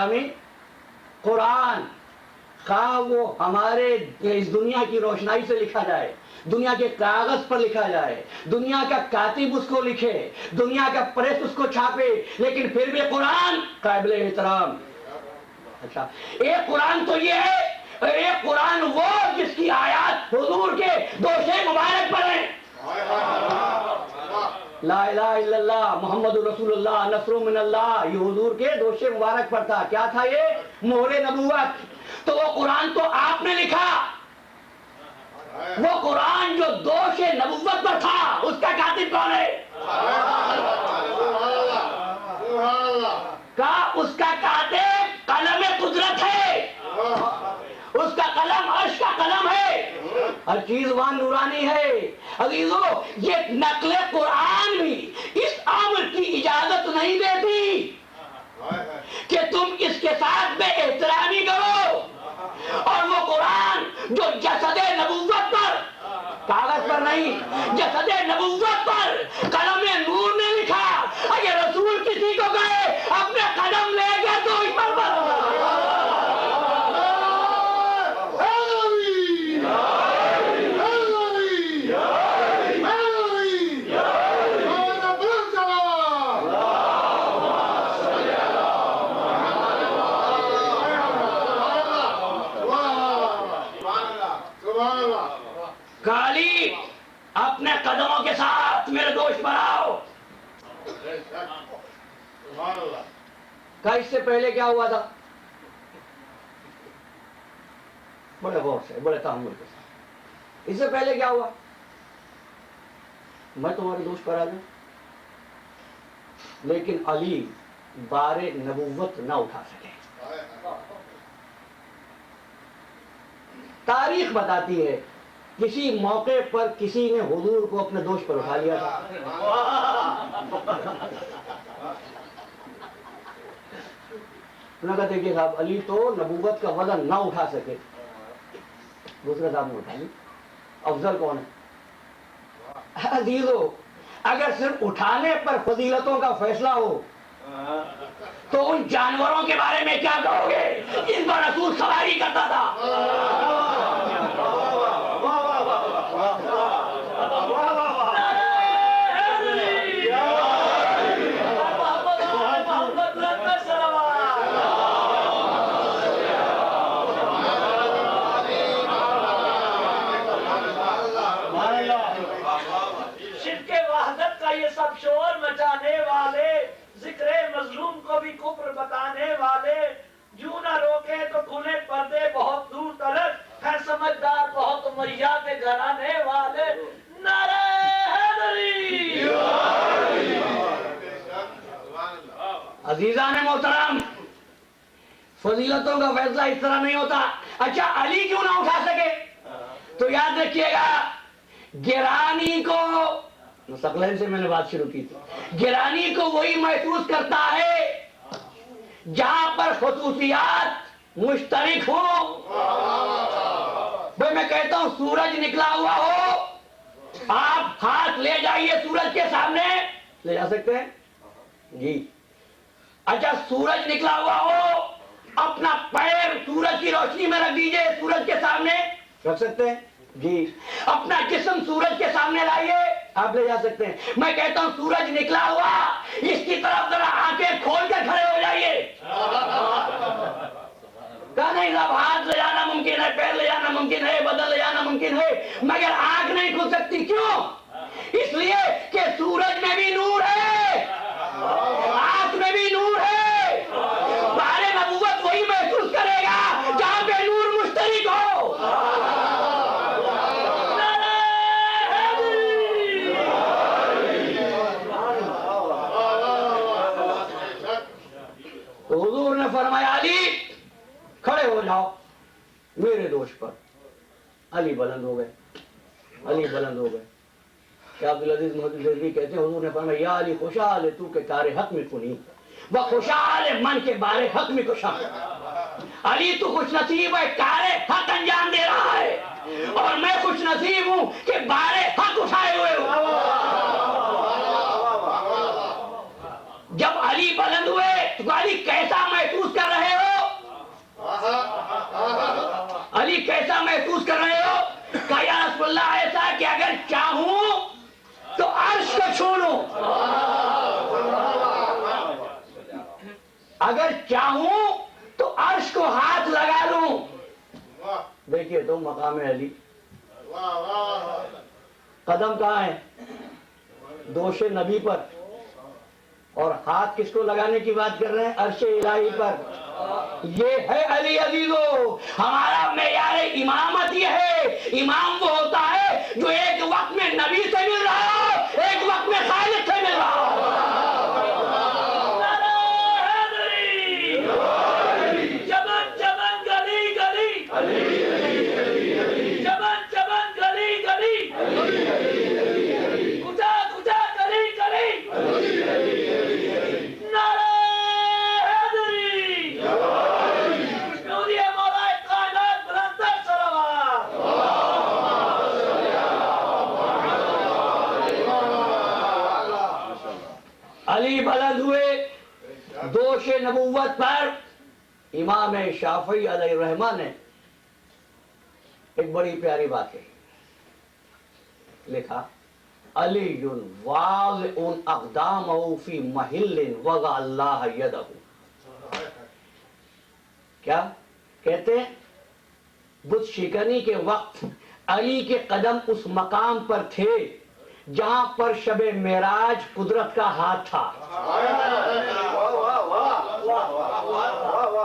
گرامی، قرآن خواہ وہ ہمارے اس دنیا کی روشنائی سے لکھا جائے، دنیا کے کاغذ پر لکھا جائے، دنیا کا کاتب اس کو لکھے، دنیا کا پریس اس کو چھاپے، لیکن پھر بھی قرآن قابل احترام۔ اچھا، ایک قرآن تو یہ ہے، ایک قرآن وہ جس کی آیات حضور کے دوشے مبارک پر ہیں۔ لا الہ الا اللہ محمد رسول اللہ نصر من اللہ، یہ حضور کے دوشے مبارک پر تھا۔ کیا تھا یہ؟ مہر نبوت۔ تو وہ قرآن تو آپ نے لکھا، وہ قرآن جو دوش نبوت پر تھا اس کا کاتب کون ہے؟ اس کا کاتب قلم قدرت ہے، اس کا قلم عرش کا قلم ہے، ہر چیز وہاں نورانی ہے۔ عزیزو، یہ نقل قرآن بھی اس امر کی اجازت نہیں دیتی کہ تم اس کے ساتھ بے احترامی کرو، اور وہ قرآن جو جسد نبوت پر، کاغذ پر نہیں، جسد نبوت پر قلم نور نے لکھا، اگر رسول کسی کو کہے اپنے قدم لے گیا تو اس پر کالی اپنے قدموں کے ساتھ میرے دوش پر آؤ۔ اس سے پہلے کیا ہوا تھا؟ بڑے غور سے، بڑے تحمل کے ساتھ، اس سے پہلے کیا ہوا؟ میں تمہارے دوش پر آ جاؤں، لیکن علی بار نبوت نہ اٹھا سکے۔ تاریخ بتاتی ہے کسی موقع پر کسی نے حضور کو اپنے دوش پر اٹھا لیا تھا۔ انہوں نے کہا دیکھیے صاحب، علی تو نبوت کا وزن نہ اٹھا سکے، دوسرے صاحب نے اٹھا لی، افضل کون ہے؟ عزیزو، اگر صرف اٹھانے پر فضیلتوں کا فیصلہ ہو تو ان جانوروں کے بارے میں کیا کہو گے جن پر رسول سواری کرتا تھا؟ شور مچانے والے، ذکر مظلوم کو بھی کفر بتانے والے، یوں نہ روکے تو کھلے پردے بہت دور تلک ہے، سمجھدار بہت میا کے گھرانے والے، نعرہ حیدری۔ عزیزان محترم، فضیلتوں کا فیصلہ اس طرح نہیں ہوتا۔ اچھا، علی کیوں نہ اٹھا سکے؟ تو یاد رکھیے گا، گرانی کو، ثقلین سے میں نے بات شروع کی تھی، گرانی کو وہی محسوس کرتا ہے جہاں پر خصوصیات مشترک ہوں۔ بھئی میں کہتا ہوں سورج نکلا ہوا ہو، آپ ہاتھ لے جائیے سورج کے سامنے، لے جا سکتے ہیں جی؟ اچھا، سورج نکلا ہوا ہو، اپنا پیر سورج کی روشنی میں رکھ دیجئے، سورج کے سامنے رکھ سکتے ہیں جی؟ اپنا جسم سورج کے سامنے لائیے، آپ لے جا سکتے ہیں۔ میں کہتا ہوں سورج نکلا ہوا، اس کی طرف ذرا آنکھیں کھول کے کھڑے ہو جائیے۔ کہا نہیں صاحب، ہاتھ لے جانا ممکن ہے، پیر لے جانا ممکن ہے، بدن لے جانا ممکن ہے، مگر آنکھ نہیں کھل سکتی۔ کیوں؟ اس لیے کہ سورج میں بھی نور ہے، آنکھ میں بھی نور ہے۔ بہر نبوت وہی محسوس کرے گا جہاں پہ نور مشترک ہو۔ تو حضور نے فرمایا علی کھڑے ہو جاؤ میرے دوش پر۔ علی بلند ہو گئے، علی بلند ہو گئے۔ کیا عبدالعزیز محدود دہلوی کہتے ہیں حضور نے فرمایا یا علی خوشحال تو کہ کار حق میں کنی و خوشحال من کے بارے حق میں کشا۔ علی تو خوش نصیب ہے، کار حق انجام دے رہا ہے، اور میں خوش نصیب ہوں کہ بارے حق اٹھائے ہوئے ہوں۔ جب علی بلند ہوئے تو علی کیسا محسوس کر رہے محسوس کر رہے ہو؟ کہا یا رسول اللہ ایسا کہ اگر چاہوں تو عرش کو چھو لوں، اگر چاہوں تو عرش کو ہاتھ لگا لوں۔ دیکھیے تو مقام علی، قدم کہاں ہے؟ دوش نبی پر، اور ہاتھ کس کو لگانے کی بات کر رہے ہیں؟ عرش الہی پر۔ یہ ہے علی عزیزو، ہمارا معیار امامت یہ ہے۔ امام وہ ہوتا ہے جو ایک وقت میں نبی سے مل رہا ہو، ایک وقت میں خالق سے مل رہا ہو۔ چمن چمن گلی گلی، چمن چمن گلی گلی، کچا کچا گلی گلی، نعرہ حیدری، نوری مولا کائنات بلندر صلوات۔ علی بلند ہوئے دوش نبوت پر۔ امام شافعی علیہ الرحمہ نے ایک بڑی پیاری بات کہی، لکھا علی واضع اقدامہ فی محل وضع اللہ یدہ۔ کیا کہتے ہیں؟ بت شکنی کے وقت علی کے قدم اس مقام پر تھے جہاں پر شب معراج قدرت کا ہاتھ تھا۔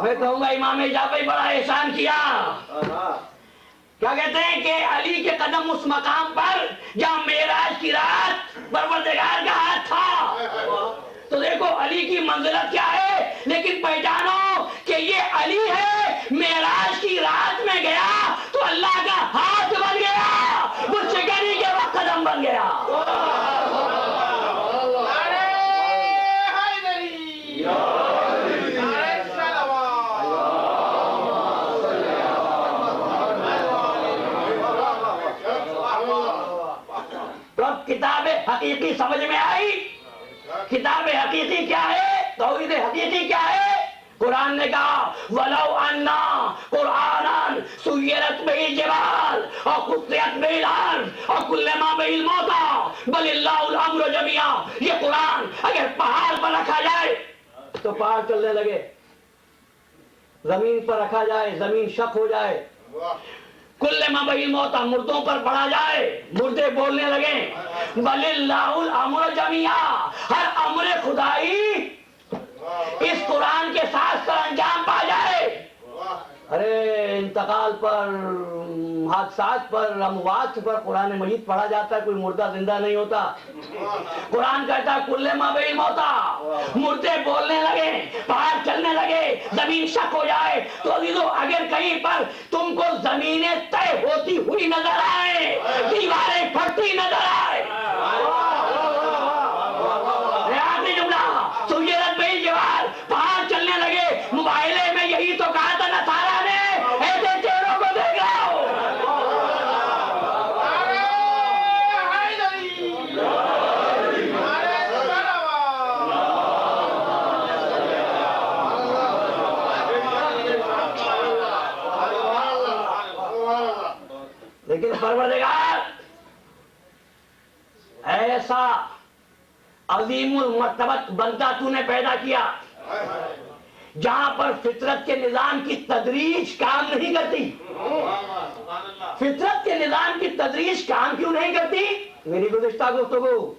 میں کہوں گا امام جعفری بڑا احسان کیا۔ کیا کہتے ہیں کہ علی کے قدم اس مقام پر جہاں معراج کی رات پروردگار کا ہاتھ تھا۔ تو دیکھو علی کی منزلت کیا ہے، لیکن پہچانو کہ یہ علی ہے، معراج کی رات میں گیا تو اللہ کا ہاتھ بن گیا، وہ شکنی کے وقت قدم بن گیا۔ تو اب کتاب حقیقی سمجھ میں آئی۔ کتاب حقیقی کیا ہے؟ توحید حقیقی کیا ہے؟ قرآن نے کہا وَلَوْ أَنَّا قُرْآنًا سُيِّرَتْ بِهِ الْجِبَالُ وَقُطِّعَتْ بِهِ الْأَرْضُ وَكُلَّمَا بِهِ الْمَوْتَى بَلِ اللَّهُ الْأَمْرُ جَمِيعًا۔ یہ قرآن اگر پہاڑ پر رکھا جائے تو پہاڑ چلنے لگے، زمین پر رکھا جائے زمین شق ہو جائے، کلما بہی الموتى مردوں پر پڑا جائے مردے بولنے لگے، بل اللہ الامر جميعا، ہر امر خدائی اس قرآن کے ساتھ سر انجام پا جائے۔ ارے انتقال پر، حادثات پر، اموات پر قرآن مجید پڑھا جاتا ہے، کوئی مردہ زندہ نہیں ہوتا۔ قرآن کہتا ہے کلما بہی الموتى، مردے بولنے لگے، پہاڑ چلنے لگے، زمین شق ہو جائے۔ تو عزیزو اگر کہیں پر تم کو زمینیں طے ہوتی ہوئی نظر آئے، دیواریں پھٹتی نظر آئے، سیرت بہی الجبال، پہاڑ چلنے لگے، موبائلے میں یہی تو کہا تھا نصارہ نے، ایسے چہروں کو دیکھ رہا ہو۔ لیکن پروردگار ایسا عظیم المرتبت بندہ تو نے پیدا کیا جہاں پر فطرت کے نظام کی تدریج کام نہیں کرتی۔ فطرت کے نظام کی تدریج کام کیوں نہیں کرتی؟ میری گزشتہ گفتگو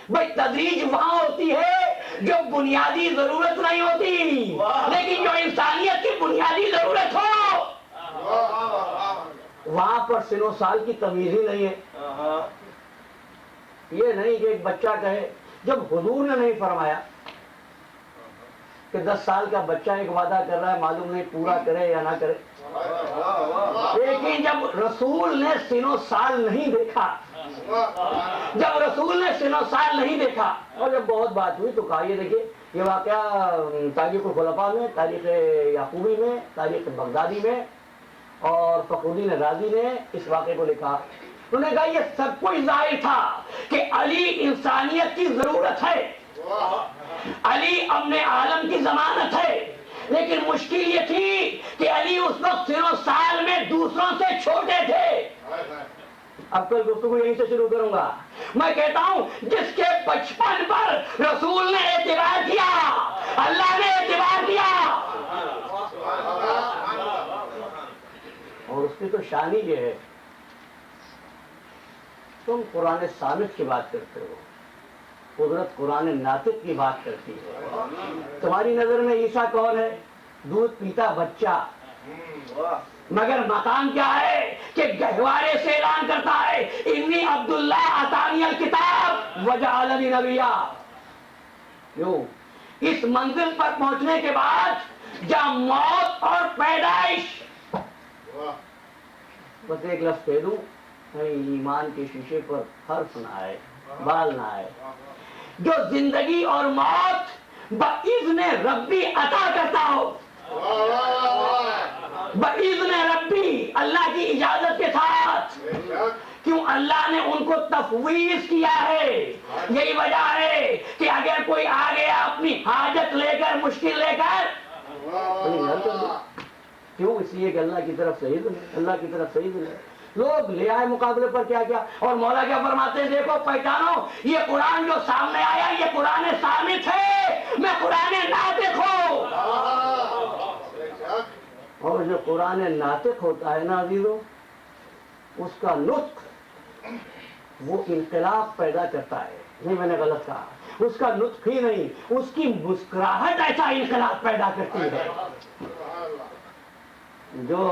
بھائی، تدریج وہاں ہوتی ہے جو بنیادی ضرورت نہیں ہوتی، لیکن جو انسانیت کی بنیادی ضرورت ہو وہاں پر سن و سال کی تمیز ہی نہیں ہے۔ یہ نہیں کہ ایک بچہ کہے، جب حضور نے نہیں فرمایا کہ 10 سال کا بچہ ایک وعدہ کر رہا ہے، معلوم نہیں پورا کرے یا نہ کرے، لیکن جب رسول نے سن و سال نہیں دیکھا، جب رسول نے سن و سال نہیں دیکھا اور جب بہت بات ہوئی تو کہا یہ دیکھیے یہ واقعہ تاریخ الخلفاء میں، تاریخ یعقوبی میں، تاریخ بغدادی میں اور فخرالدین رازی نے اس واقعے کو لکھا۔ انہوں نے کہا یہ سب کچھ ظاہر تھا کہ علی انسانیت کی ضرورت ہے، علی امن عالم کی ضمانت ہے، لیکن مشکل یہ تھی کہ علی اس وقت سن و سال میں دوسروں سے چھوٹے تھے. اب کل گفتگو یہیں سے شروع کروں گا. میں کہتا ہوں جس کے بچپن پر رسول نے اعتبار کیا, اللہ نے اعتبار کیا, اور اس کی تو شان ہی یہ ہے. تم قرآن صامت کی بات کرتے ہو, قدرت قرآن ناطق کی بات کرتی ہے. تمہاری نظر میں عیسیٰ کون ہے؟ دودھ پیتا بچہ. مگر مقام کیا ہے کہ گہوارے سے اعلان کرتا ہے انی عبداللہ آتانی الکتاب وجعلنی نبیا. یوں اس منزل پر پہنچنے کے بعد جہاں موت اور پیدائش, بس ایک لفظ کہہ دوں, ایمان کے شیشے پر حرف نہ آئے, بال نہ آئے. جو زندگی اور موت بإذن ربی عطا کرتا ہو, بإذن ربی, اللہ کی اجازت کے ساتھ. کیوں اللہ نے ان کو تفویض کیا ہے؟ یہی وجہ ہے کہ اگر کوئی آ گیا اپنی حاجت لے کر, مشکل لے کر, کیوں؟ اس لیے کہ اللہ کی طرف سے اذن ہے, اللہ کی طرف سے اذن ہے. لوگ لے آئے مقابلے پر کیا کیا, اور مولا کیا فرماتے ہیں, دیکھو پہچانو یہ قرآن جو سامنے آیا یہ قرآن صامت ہے, میں قرآن ناطق ہوں. اور جو قرآن ناطق ہوتا ہے نا عزیزو, اس کا نطق وہ انقلاب پیدا کرتا ہے. نہیں میں نے غلط کہا, اس کا نطق ہی نہیں, اس کی مسکراہٹ ایسا انقلاب پیدا کرتی ہے جو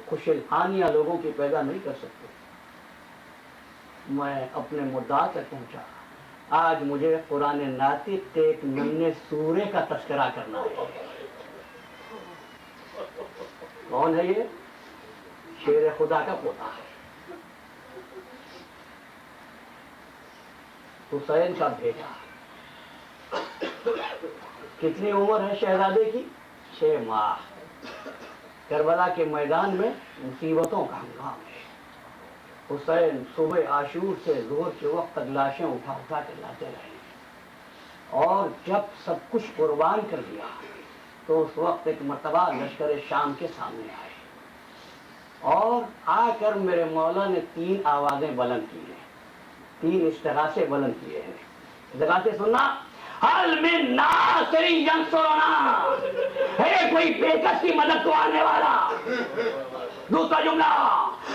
خوش الحانیہ لوگوں کی پیدا نہیں کر سکتے. میں اپنے مدعا تک پہنچا. آج مجھے قرآن ناطق کے ایک ننھے سورے کا تذکرہ کرنا ہے. کون ہے یہ؟ شیر خدا کا پوتا ہے, حسین کا بیٹا. کتنی عمر ہے شہزادے کی؟ 6 ماہ. کربلا کے میدان میں مصیبتوں کا ہنگام ہے. حسین صبح عاشور سے ظہر کے وقت تک لاشیں اٹھا اٹھا کے لاتے رہے, اور جب سب کچھ قربان کر دیا تو اس وقت ایک مرتبہ لشکر شام کے سامنے آئے, اور آ کر میرے مولا نے 3 آوازیں بلند کی ہیں, 3 استغاثے بلند کیے ہیں. استغاثے سننا, حل من ناصر ینصرنا, ہے کوئی بے کس کی مدد کو آنے والا. دوسرا جملہ,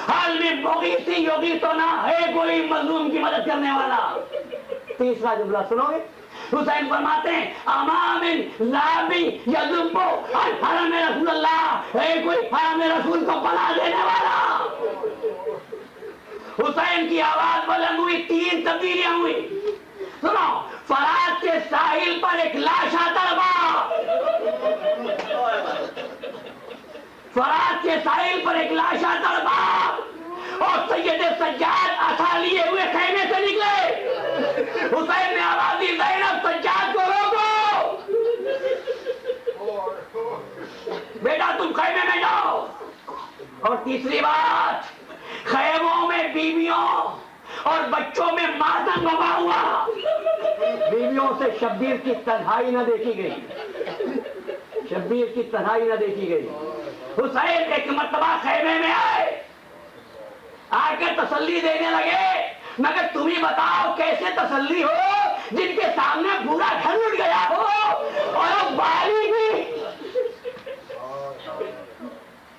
حل من مغیث یغیثنا, ہے کوئی مظلوم کی مدد کرنے والا. تیسرا جملہ سنو گے, حسین فرماتے ہیں امام ذابی یذبو حرم رسول اللہ, ہے کوئی حرم رسول کو پناہ دینے والا. حسین کی آواز بلند ہوئی, 3 تبدیلیاں ہوئی. سنو, فرات کے ساحل پر ایک لاشا تڑپا, فرات کے ساحل پر ایک لاشا تڑپا, اور سید سجاد عصا لیے ہوئے خیمے سے نکلے. حسین نے آواز دی, زینب سجاد کو روکو, بیٹا تم خیمے میں جاؤ. اور تیسری بات, خیموں میں بیویوں اور بچوں میں ماتم وبا ہوا. بیویوں سے شبیر کی تنہائی نہ دیکھی گئی, شبیر کی تنہائی نہ دیکھی گئی. حسین ایک مرتبہ خیمے میں آئے, آ کر تسلی دینے لگے, مگر تم ہی بتاؤ کیسے تسلی ہو جن کے سامنے پورا گھر لٹ گیا ہو, اور اب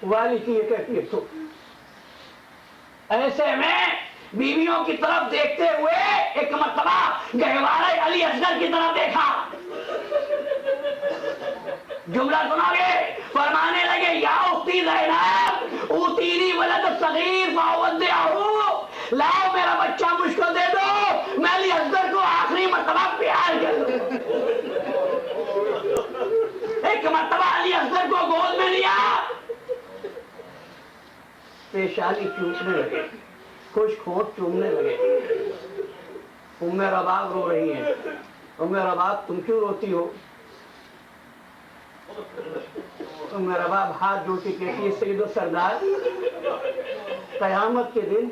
والی کی یہ کہتی ہے. ایسے میں بیویوں کی طرف دیکھتے ہوئے ایک مرتبہ گہوارہ علی اصغر کی طرف دیکھا. جملہ سنا گے, فرمانے لگے یا اختی زینب اوتینی ولد صغیر فاودعہ, لاؤ میرا بچہ مجھ کو دے دو, میں علی اصغر کو آخری مرتبہ پیار کروں. ایک مرتبہ علی اصغر کو گود میں لیا, پیشانی چومنے لگے, خشک ہونٹ چومنے لگے. ام رباب رو رہی ہیں. ام رباب تم کیوں روتی ہو؟ ام رباب ہاتھ جوڑ کے کہتی ہے, سید و سردار, قیامت کے دن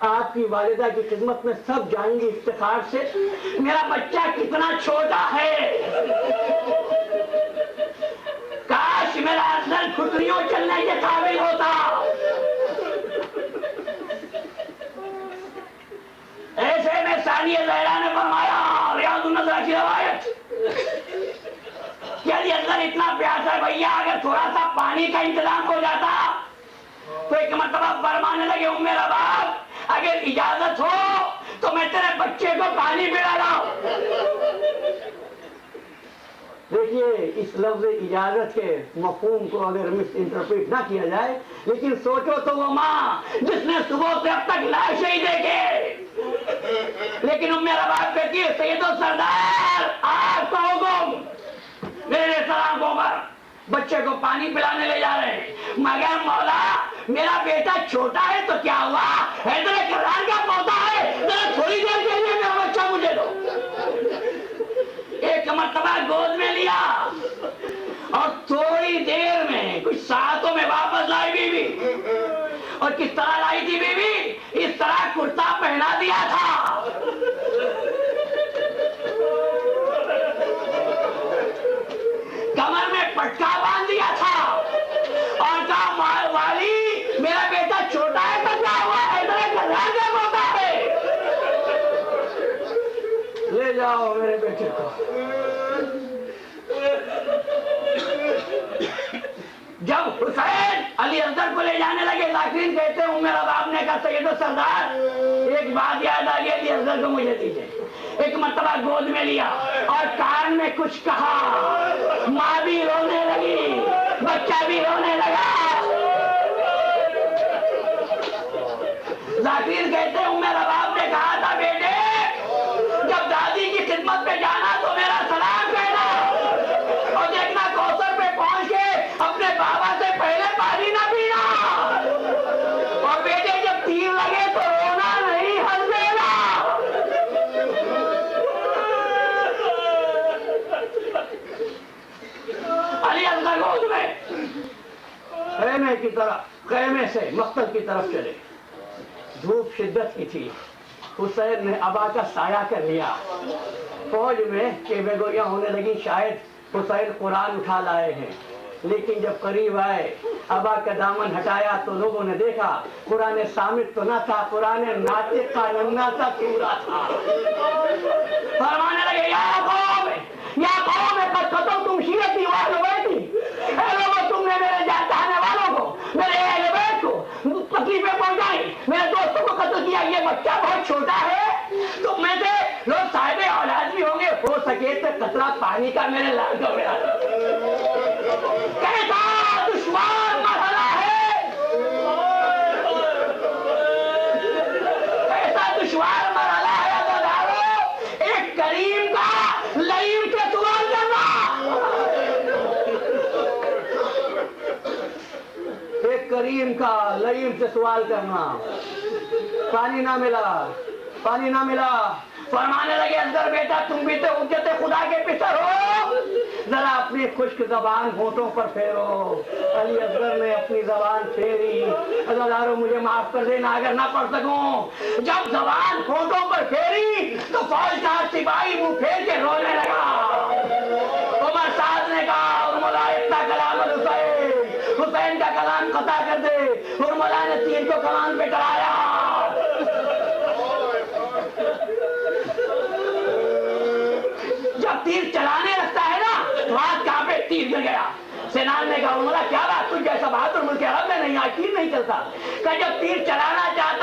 آپ کی والدہ کی خدمت میں سب جائیں گے افتخار سے, میرا بچہ کتنا چھوٹا ہے. گھٹنیوں چلنے کے قابل ہوتا. ایسے میں ثانیہ زہرا نے فرمایا ریاض النظرہ کی روایت کہ علی اصغر اتنا پیاسا ہے بھیا اگر تھوڑا سا پانی کا انتظام ہو جاتا تو ایک مرتبہ فرمانے لگے میرا باپ اگر اجازت ہو تو میں تیرے بچے کو پانی پلا لاؤں. دیکھیے اس لفظ اجازت کے مفہوم کو اگر مس انٹرپریٹ نہ کیا جائے لیکن سوچو تو وہ ماں جس نے صبح سے اب تک لاشیں ہی دیکھے لیکن میرا باپ کہتی ہے سید و سردار آپ کا حکم. میرے سلام کو پر بچے کو پانی پلانے لے جا رہے ہیں مگر مولا میرا بیٹا چھوٹا ہے تو کیا ہوا حیدر کرار کا پوتا ہے ذرا تھوڑی دیر کے لیے میرا بچہ مجھے دو. ایک مرتبہ گود میں لیا اور تھوڑی دیر میں کچھ ساعتوں میں واپس لائی بیوی. اور کس طرح لائی تھی بیوی؟ اس طرح کرتا پہنا دیا تھا. کمر میں پٹکا باندھ دیا تھا اور کہا والی میرا بیٹا چھوٹا ہے تو کیا ہوا حیدر کرار کا پوتا ہے لے جاؤ میرے بیٹے کو. جب حسین علی اصغر کو لے جانے لگے ذاکرین کہتے ہیں میرا باپ نے کہا سید و سردار ایک بات یاد آ گئی علی اصغر کو مجھے دیجیے. ایک مرتبہ گود میں لیا اور کان میں کچھ کہا ماں بھی رونے لگی بچہ بھی رونے لگا. ذاکرین کہتے ہیں میرا باپ نے کہا تھا بیٹے جب دادی کی خدمت پہ جانا تو میرا سلام کہنا اور دیکھنا کوثر پہ پہنچ کے اپنے بابا سے پہلے پانی نہ پینا اور بیٹے جب تیر لگے تو رونا نہیں ہنس دینا. علی اصغر گود میں خیمے کی طرف خیمے سے مقتل کی طرف چلے. دھوپ شدت کی تھی. حسین نے ابا کا سایہ کر لیا. فوج میں کہ بے گویاں ہونے لگی شاید حسین قرآن اٹھا لائے ہیں لیکن جب قریب آئے ابا کا دامن ہٹایا تو لوگوں نے دیکھا قرآن صامت تو نہ تھا قرآن ناطق کا ننھا سا سورہ تھا. فرمانے لگے یا قوم قد قتلتم شیعتی واہل بیتی. اے لوگوں تم نے میرے چاہنے والوں کو میرے اہل بیت کو تکلیفیں پہنچائی میرے دوستوں کو قتل کیا. یہ بچہ بہت چھوٹا ہے تم میں سے لوگ صاحب اولاد بھی ہوں گے ہو سکے تو قطرہ پانی کا میرے لال کو ملا. کیسا دشوار مرحلہ ہے کیسا دشوار مرحلہ ہے عزیزانو ایک کریم کا لئیم سے سوال کرنا. ایک کریم کا لئیم سے سوال کرنا. پانی نہ ملا فرمانے لگے اصغر بیٹا تم بھی تو حجت خدا کے پسر ہو ذرا اپنی خشک زبان ہونٹوں پر پھیرو. علی اصغر نے اپنی زبان پھیری. عزیزانو مجھے معاف کر دینا اگر نہ پڑھ سکوں. جب زبان ہونٹوں پر پھیری تو فوج کا سپاہی منہ پھیر کے رونے لگا. عمر سعد نے کہا ارملا اتنا کلام حسین کا کلام قطع کر دے. ارملا نے تیر کو کمان پہ ٹرایا. جب تیر چلانے لگتا ہے نا تو ہاتھ کہاں پہ تیر گر گیا. سینان نے کہا ارملا کیا بات تجھ جیسا بہادر ملک عرب میں نہیں آج تیر نہیں چلتا. کہ جب تیر چلانا چاہتا